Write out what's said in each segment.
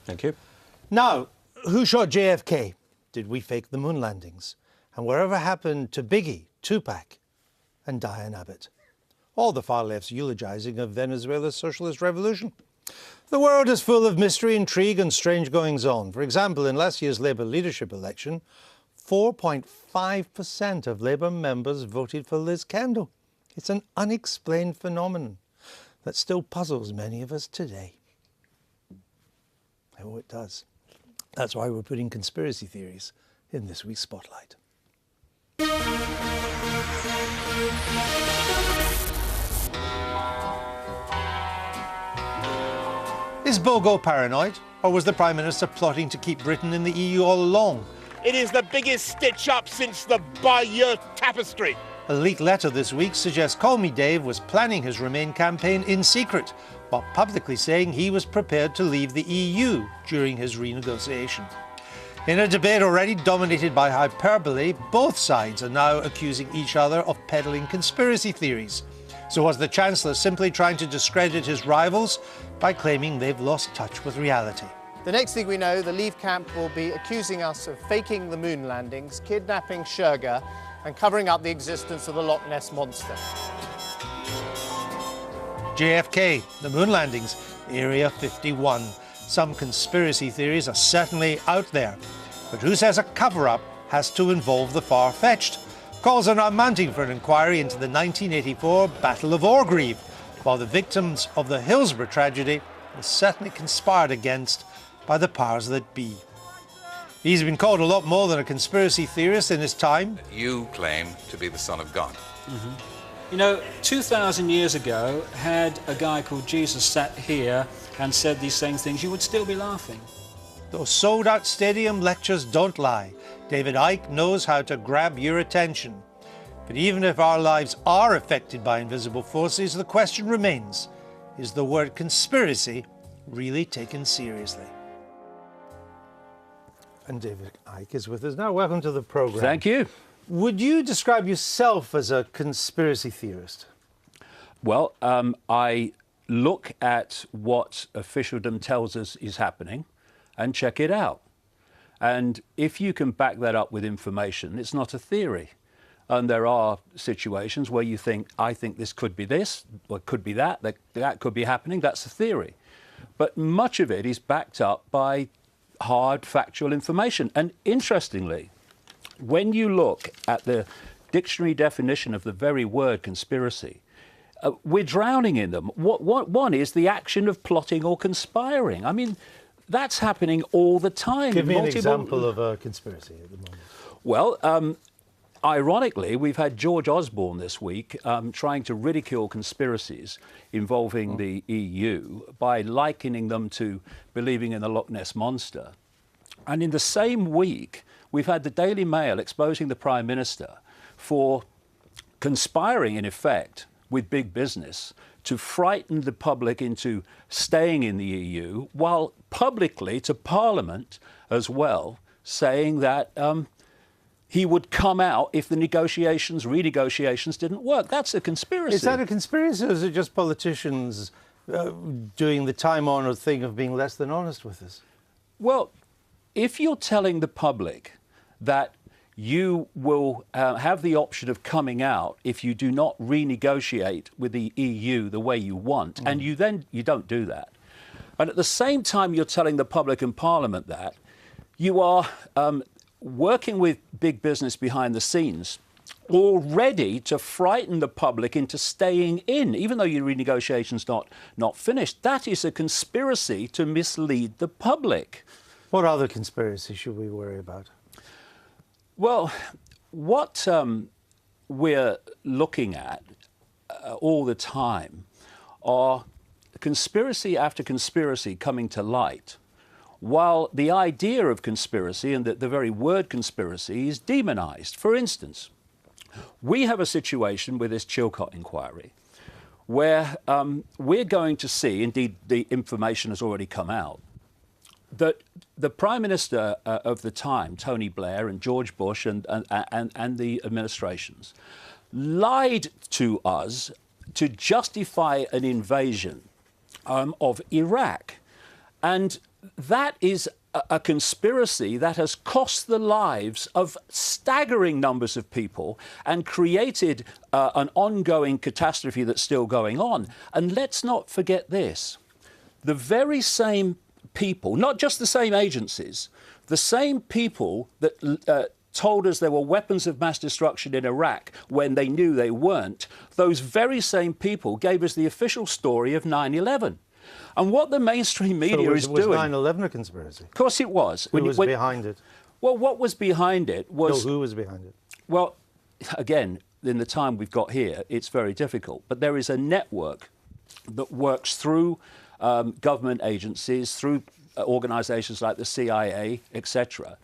Thank you. Now, who shot JFK? Did we fake the moon landings? And whatever happened to Biggie, Tupac and Diane Abbott? All the far left's eulogizing of Venezuela's socialist revolution. The world is full of mystery, intrigue and strange goings-on. For example, in last year's Labour leadership election, 4.5% of Labour members voted for Liz Kendall. It's an unexplained phenomenon that still puzzles many of us today. Oh, it does. That's why we're putting conspiracy theories in this week's Spotlight. Is Bogo paranoid, or was the Prime Minister plotting to keep Britain in the EU all along? It is the biggest stitch-up since the Bayeux Tapestry. A leaked letter this week suggests Call Me Dave was planning his Remain campaign in secret, while publicly saying he was prepared to leave the EU during his renegotiation. In a debate already dominated by hyperbole, both sides are now accusing each other of peddling conspiracy theories. So was the Chancellor simply trying to discredit his rivals by claiming they've lost touch with reality? The next thing we know, the Leave camp will be accusing us of faking the moon landings, kidnapping Sherga and covering up the existence of the Loch Ness Monster. JFK, the moon landings, Area 51. Some conspiracy theories are certainly out there. But who says a cover-up has to involve the far-fetched? Calls are now mounting for an inquiry into the 1984 Battle of Orgreave, while the victims of the Hillsborough tragedy were certainly conspired against by the powers that be. He's been called a lot more than a conspiracy theorist in his time. You claim to be the son of God. Mm-hmm. You know, 2,000 years ago, had a guy called Jesus sat here and said these same things, you would still be laughing. Those sold-out stadium lectures don't lie. David Icke knows how to grab your attention. But even if our lives are affected by invisible forces, the question remains, is the word conspiracy really taken seriously? And David Icke is with us now. Welcome to the programme. Thank you. Would you describe yourself as a conspiracy theorist? Well, I look at what officialdom tells us is happening and check it out. And if you can back that up with information, it's not a theory. And there are situations where you think, I think this could be this, or it could be that could be happening. That's a theory. But much of it is backed up by hard factual information. And interestingly, when you look at the dictionary definition of the very word conspiracy, we're drowning in them. One is the action of plotting or conspiring. I mean, that's happening all the time. Give me an example of a conspiracy at the moment. Well, ironically, we've had George Osborne this week trying to ridicule conspiracies involving the EU by likening them to believing in the Loch Ness Monster. And in the same week, we've had the Daily Mail exposing the Prime Minister for conspiring, in effect, with big business to frighten the public into staying in the EU, while publicly to Parliament as well, saying that he would come out if the renegotiations didn't work. That's a conspiracy. Is that a conspiracy, or is it just politicians doing the time-honoured thing of being less than honest with us? Well, if you're telling the public that you will have the option of coming out if you do not renegotiate with the EU the way you want, and you don't do that. And at the same time you're telling the public and Parliament that, you are working with big business behind the scenes already to frighten the public into staying in, even though your renegotiation's not finished. That is a conspiracy to mislead the public. What other conspiracy should we worry about? Well, what we're looking at all the time are conspiracy after conspiracy coming to light, while the idea of conspiracy and the very word conspiracy is demonized. For instance, we have a situation with this Chilcot inquiry where we're going to see, indeed the information has already come out, that the Prime Minister of the time, Tony Blair and George Bush and the administrations, lied to us to justify an invasion of Iraq. And that is a conspiracy that has cost the lives of staggering numbers of people and created an ongoing catastrophe that's still going on. And let's not forget this. The very same people, not just the same agencies, the same people that told us there were weapons of mass destruction in Iraq when they knew they weren't, those very same people gave us the official story of 9/11. And what the mainstream media is doing... Was 9/11 a conspiracy? Of course it was. Who was behind it? Well, what was behind it was... No, who was behind it? Well, again, in the time we've got here, it's very difficult. But there is a network that works through government agencies, through organisations like the CIA, etc.,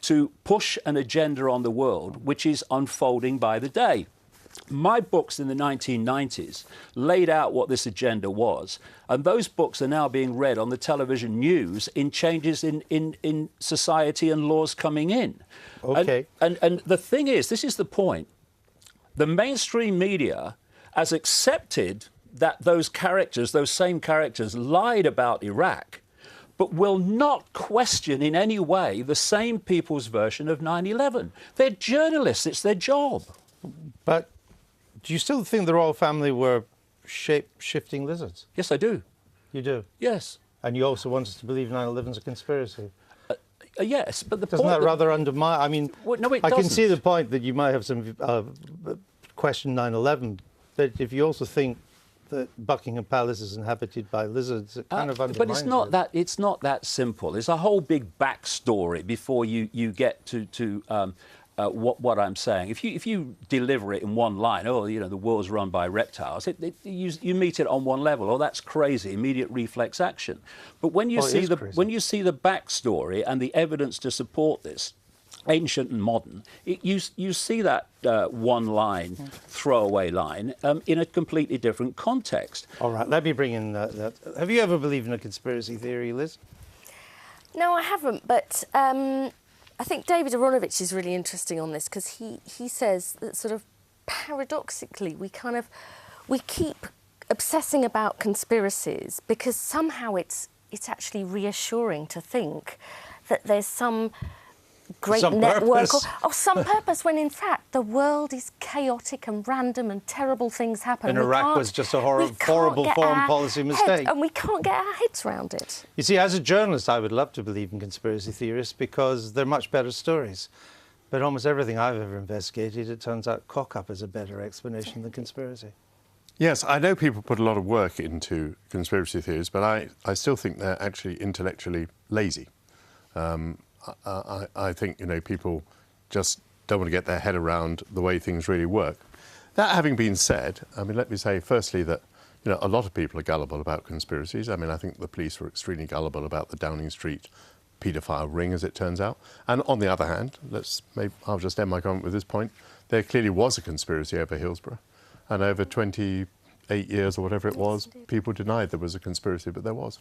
to push an agenda on the world which is unfolding by the day. My books in the 1990s laid out what this agenda was, and those books are now being read on the television news in changes in society and laws coming in. Okay. And the thing is, this is the point, the mainstream media has accepted that those same characters lied about Iraq, but will not question in any way the same people's version of 9/11. They're journalists, it's their job. But do you still think the royal family were shape-shifting lizards? Yes, I do. You do? Yes. And you also want us to believe 9/11's a conspiracy? Yes, but the Doesn't point... that rather undermine... I mean, well, no, it I doesn't. can see the point that you might have some question 9/11, but if you also think that Buckingham Palace is inhabited by lizards, it kind of undermines but it's not it. that. It's not that simple. There's a whole big backstory before you get to what I'm saying. If you deliver it in one line, the world's run by reptiles, you meet it on one level. Oh, that's crazy! Immediate reflex action. But when you see the backstory and the evidence to support this, ancient and modern, you see that one line, throwaway line, in a completely different context. All right, let me bring in that. Have you ever believed in a conspiracy theory, Liz? No, I haven't, but I think David Icke is really interesting on this, because he says that sort of paradoxically we keep obsessing about conspiracies because somehow it's actually reassuring to think that there's some great network or some purpose, when in fact the world is chaotic and random and terrible things happen. And Iraq was just a horrible foreign policy mistake. And we can't get our heads around it. You see, as a journalist, I would love to believe in conspiracy theorists because they're much better stories. But almost everything I've ever investigated, it turns out cock-up is a better explanation than conspiracy. Yes, I know people put a lot of work into conspiracy theories, but I still think they're actually intellectually lazy. I think, people just don't want to get their head around the way things really work. That having been said, let me say firstly that, a lot of people are gullible about conspiracies. I think the police were extremely gullible about the Downing Street paedophile ring, as it turns out. And on the other hand, I'll just end my comment with this point. There clearly was a conspiracy over Hillsborough. And over 28 years or whatever it was, people denied there was a conspiracy, but there was.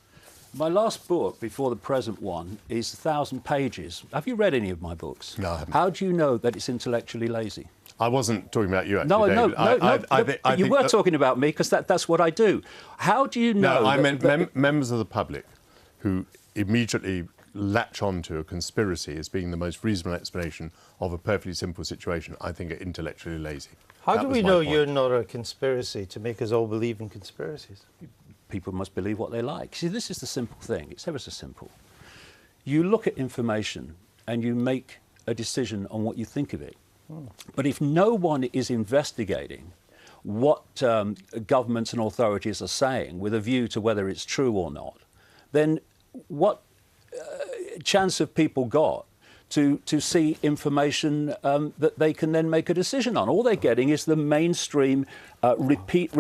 My last book, before the present one, is 1,000 pages. Have you read any of my books? No, I haven't. How do you know that it's intellectually lazy? I wasn't talking about you, actually, David. No, you were talking about me, because that's what I do. How do you know... No, I meant members of the public who immediately latch on to a conspiracy as being the most reasonable explanation of a perfectly simple situation, I think are intellectually lazy. How do we know you're not a conspiracy to make us all believe in conspiracies? People must believe what they like. See, this is the simple thing. It's ever so simple. You look at information and you make a decision on what you think of it. But if no one is investigating what governments and authorities are saying with a view to whether it's true or not, then what chance have people got to see information that they can then make a decision on? All they're getting is the mainstream repeat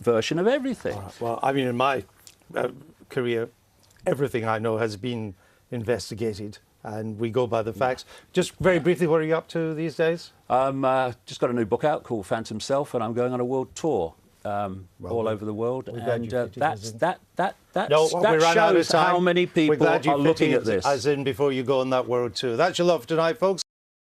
version of everything. Well, in my career, everything I know has been investigated, and we go by the facts. Just very briefly, what are you up to these days? Just got a new book out called Phantom Self, and I'm going on a world tour all over the world. And that shows how many people are looking at this. As in before you go on that world tour. That's your love tonight, folks.